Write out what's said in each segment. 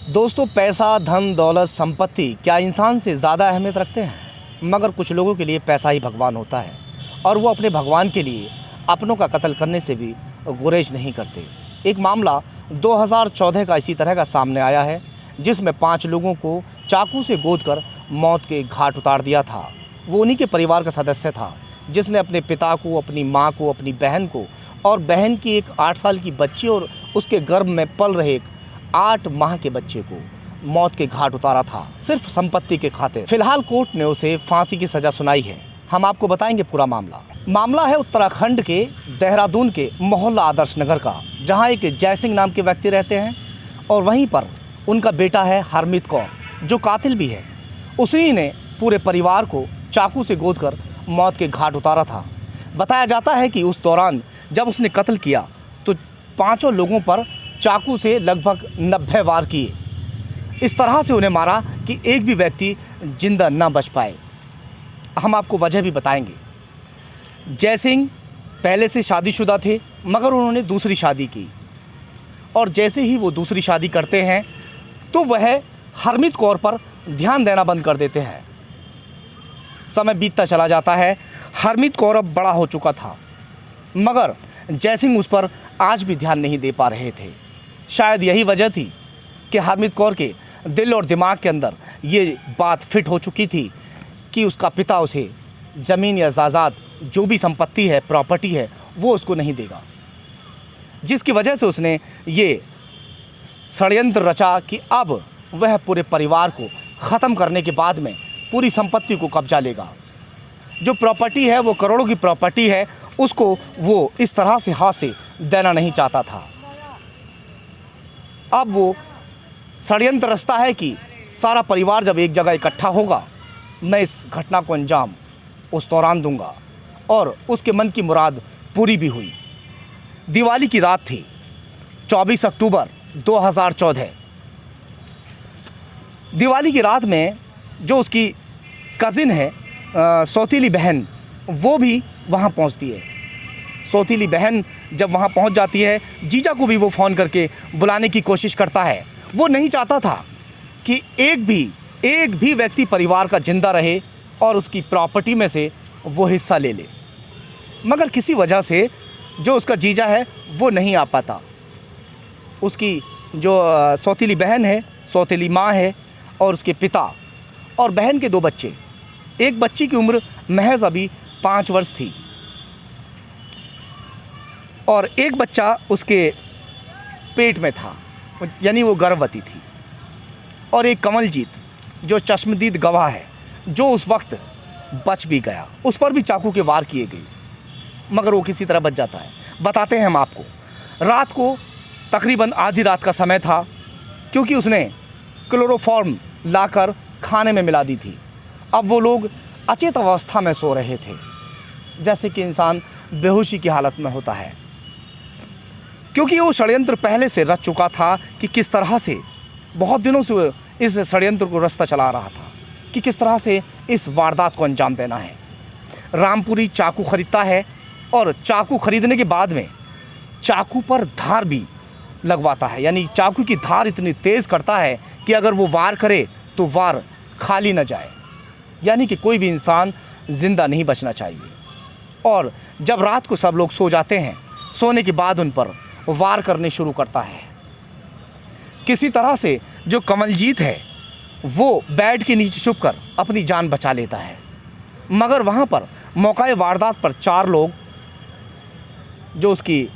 दोस्तों, पैसा, धन, दौलत, संपत्ति क्या इंसान से ज़्यादा अहमियत रखते हैं? मगर कुछ लोगों के लिए पैसा ही भगवान होता है और वो अपने भगवान के लिए अपनों का कत्ल करने से भी गुरेज नहीं करते। एक मामला 2014 का इसी तरह का सामने आया है, जिसमें 5 लोगों को चाकू से गोदकर मौत के घाट उतार दिया था। वो उन्हीं के परिवार का सदस्य था, जिसने अपने पिता को, अपनी माँ को, अपनी बहन को और बहन की एक 8 साल की बच्ची और उसके गर्भ में पल रहे एक 8 माह के बच्चे को मौत के घाट उतारा था, सिर्फ संपत्ति के खातिर। फिलहाल कोर्ट ने उसे फांसी की सज़ा सुनाई है। हम आपको बताएंगे पूरा मामला है उत्तराखंड के देहरादून के मोहल्ला आदर्श नगर का, जहां एक जय सिंह नाम के व्यक्ति रहते हैं और वहीं पर उनका बेटा है हरमीत कौर, जो कातिल भी है। उसी ने पूरे परिवार को चाकू से गोदकर मौत के घाट उतारा था। बताया जाता है कि उस दौरान जब उसने कत्ल किया तो 5 लोगों पर चाकू से लगभग 90 वार किए। इस तरह से उन्हें मारा कि एक भी व्यक्ति जिंदा न बच पाए। हम आपको वजह भी बताएंगे। जय सिंह पहले से शादीशुदा थे, मगर उन्होंने दूसरी शादी की और जैसे ही वो दूसरी शादी करते हैं तो वह हरमीत कौर पर ध्यान देना बंद कर देते हैं। समय बीतता चला जाता है। हरमीत कौर अब बड़ा हो चुका था, मगर जय सिंह उस पर आज भी ध्यान नहीं दे पा रहे थे। शायद यही वजह थी कि हरमीत कौर के दिल और दिमाग के अंदर ये बात फिट हो चुकी थी कि उसका पिता उसे ज़मीन या जायदाद, जो भी संपत्ति है, प्रॉपर्टी है, वो उसको नहीं देगा, जिसकी वजह से उसने ये षड्यंत्र रचा कि अब वह पूरे परिवार को ख़त्म करने के बाद में पूरी संपत्ति को कब्जा लेगा। जो प्रॉपर्टी है, वो करोड़ों की प्रॉपर्टी है, उसको वो इस तरह से हाथ से देना नहीं चाहता था। अब वो षड्यंत्र रचता है कि सारा परिवार जब एक जगह इकट्ठा होगा, मैं इस घटना को अंजाम उस दौरान दूंगा, और उसके मन की मुराद पूरी भी हुई। दिवाली की रात थी, 24 अक्टूबर 2014। दिवाली की रात में जो उसकी कज़िन है, सौतीली बहन, वो भी वहाँ पहुँचती है। सौतीली बहन जब वहाँ पहुँच जाती है, जीजा को भी वो फ़ोन करके बुलाने की कोशिश करता है। वो नहीं चाहता था कि एक भी व्यक्ति परिवार का जिंदा रहे और उसकी प्रॉपर्टी में से वो हिस्सा ले ले, मगर किसी वजह से जो उसका जीजा है वो नहीं आ पाता। उसकी जो सौतीली बहन है, सौतीली माँ है, और उसके पिता और बहन के 2 बच्चे। एक बच्ची की उम्र महज अभी 5 वर्ष थी और एक बच्चा उसके पेट में था, यानी वो गर्भवती थी। और एक कमलजीत, जो चश्मदीद गवाह है, जो उस वक्त बच भी गया। उस पर भी चाकू के वार किए गए, मगर वो किसी तरह बच जाता है। बताते हैं हम आपको। रात को तकरीबन आधी रात का समय था, क्योंकि उसने क्लोरोफॉर्म लाकर खाने में मिला दी थी। अब वो लोग अचेत अवस्था में सो रहे थे, जैसे कि इंसान बेहोशी की हालत में होता है, क्योंकि वो षड्यंत्र पहले से रच चुका था कि किस तरह से बहुत दिनों से वो इस षड्यंत्र को रास्ता चला रहा था कि किस तरह से इस वारदात को अंजाम देना है। रामपुरी चाकू खरीदता है और चाकू खरीदने के बाद में चाकू पर धार भी लगवाता है, यानी चाकू की धार इतनी तेज़ करता है कि अगर वो वार करे तो वार खाली न जाए, यानी कि कोई भी इंसान ज़िंदा नहीं बचना चाहिए। और जब रात को सब लोग सो जाते हैं, सोने के बाद उन पर वार करने शुरू करता है। किसी तरह से जो कमलजीत है वो बेड के नीचे छुपकर अपनी जान बचा लेता है, मगर वहाँ पर मौका वारदात पर 4 लोग, जो उसकी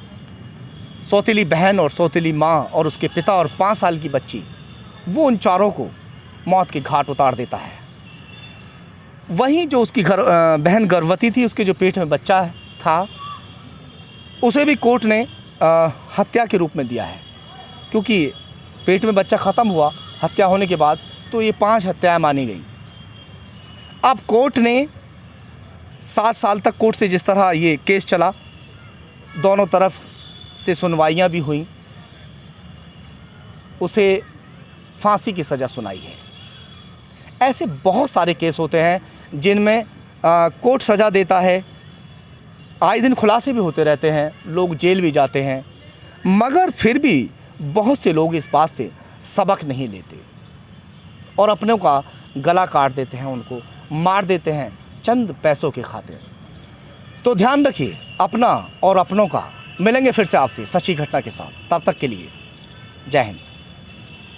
सौतीली बहन और सौतीली माँ और उसके पिता और 5 साल की बच्ची, वो उन चारों को मौत के घाट उतार देता है। वहीं जो उसकी बहन गर्भवती थी, उसके जो पेट में बच्चा था, उसे भी कोर्ट ने हत्या के रूप में दिया है, क्योंकि पेट में बच्चा ख़त्म हुआ हत्या होने के बाद, तो ये 5 हत्याएं मानी गई। अब कोर्ट ने 7 साल तक कोर्ट से जिस तरह ये केस चला, दोनों तरफ से सुनवाइयाँ भी हुई, उसे फांसी की सज़ा सुनाई है। ऐसे बहुत सारे केस होते हैं जिनमें कोर्ट सज़ा देता है, आए दिन खुलासे भी होते रहते हैं, लोग जेल भी जाते हैं, मगर फिर भी बहुत से लोग इस बात से सबक नहीं लेते और अपनों का गला काट देते हैं, उनको मार देते हैं चंद पैसों के खातिर। तो ध्यान रखिए अपना और अपनों का। मिलेंगे फिर से आपसे सच्ची घटना के साथ, तब तक के लिए जय हिंद।